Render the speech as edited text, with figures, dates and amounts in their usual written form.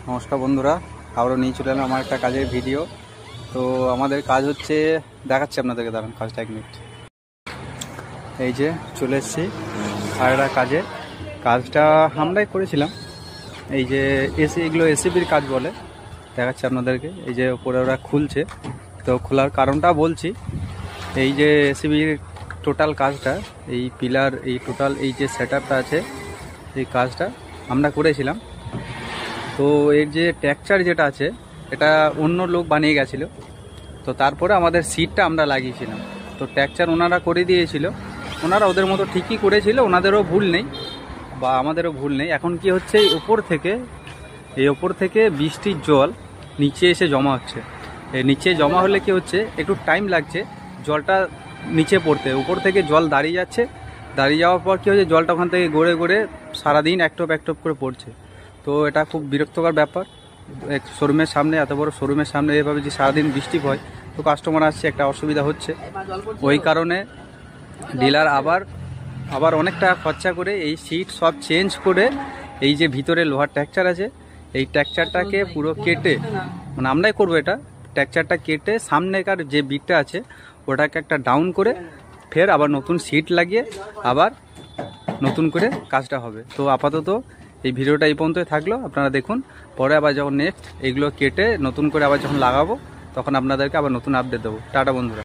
নমস্কার বন্ধুরা, আবারও নিয়ে চলে এলাম আমার একটা কাজের ভিডিও। তো আমাদের কাজ হচ্ছে, দেখাচ্ছি আপনাদেরকে, দাঁড়ান কাজটা 1 মিনিট। এই যে চলে এসেছি আর একটা কাজটা আমরাই করেছিলাম। এই যে এগুলো এসিবির কাজ বলে, দেখাচ্ছি আপনাদেরকে। এই যে ওপরে ওরা খুলছে, তো খোলার কারণটা বলছি। এই যে এসিবির টোটাল কাজটা, এই পিলার, এই টোটাল এই যে সেটআপটা আছে, এই কাজটা আমরা করেছিলাম। তো এর যে টেক্সচার যেটা আছে, এটা অন্য লোক বানিয়ে গেছিলো। তো তারপরে আমাদের সিটটা আমরা লাগিয়েছিলাম। তো টেক্সচার ওনারা করে দিয়েছিল, ওনারা ওদের মতো ঠিকই করেছিল, ওনাদেরও ভুল নেই বা আমাদেরও ভুল নেই। এখন কি হচ্ছে, এই ওপর থেকে বৃষ্টির জল নিচে এসে জমা হচ্ছে। এই নিচে জমা হলে কি হচ্ছে, একটু টাইম লাগছে জলটা নিচে পড়তে। উপর থেকে জল দাঁড়িয়ে যাচ্ছে, দাঁড়িয়ে যাওয়ার পর কী হচ্ছে, জলটা ওখান থেকে গড়ে গড়ে সারাদিন এক টপ করে পড়ছে। তো এটা খুব বিরক্তকর ব্যাপার। শোরুমের সামনে, এত বড় শোরুমের সামনে এভাবে যে সারাদিন বৃষ্টি হয়, তো কাস্টমার আসছে, একটা অসুবিধা হচ্ছে। ওই কারণে ডিলার আবার অনেক টাকা খরচা করে এই সিট সব চেঞ্জ করে, এই যে ভিতরে লোহার টেক্সচার আছে, এই টেক্সচারটাকে পুরো কেটে, মানে আমরাই করবো এটা, টেক্সচারটা কেটে সামনেকার যে বিটটা আছে ওটাকে একটা ডাউন করে ফের আবার নতুন সিট লাগিয়ে আবার নতুন করে কাজটা হবে। তো আপাতত এই ভিডিওটা এই পর্যন্তই থাকলো, আপনারা দেখুন। পরে আবার যখন নেক্সট এইগুলো কেটে নতুন করে আবার যখন লাগাবো, তখন আপনাদেরকে আবার নতুন আপডেট দেবো। টাটা বন্ধুরা।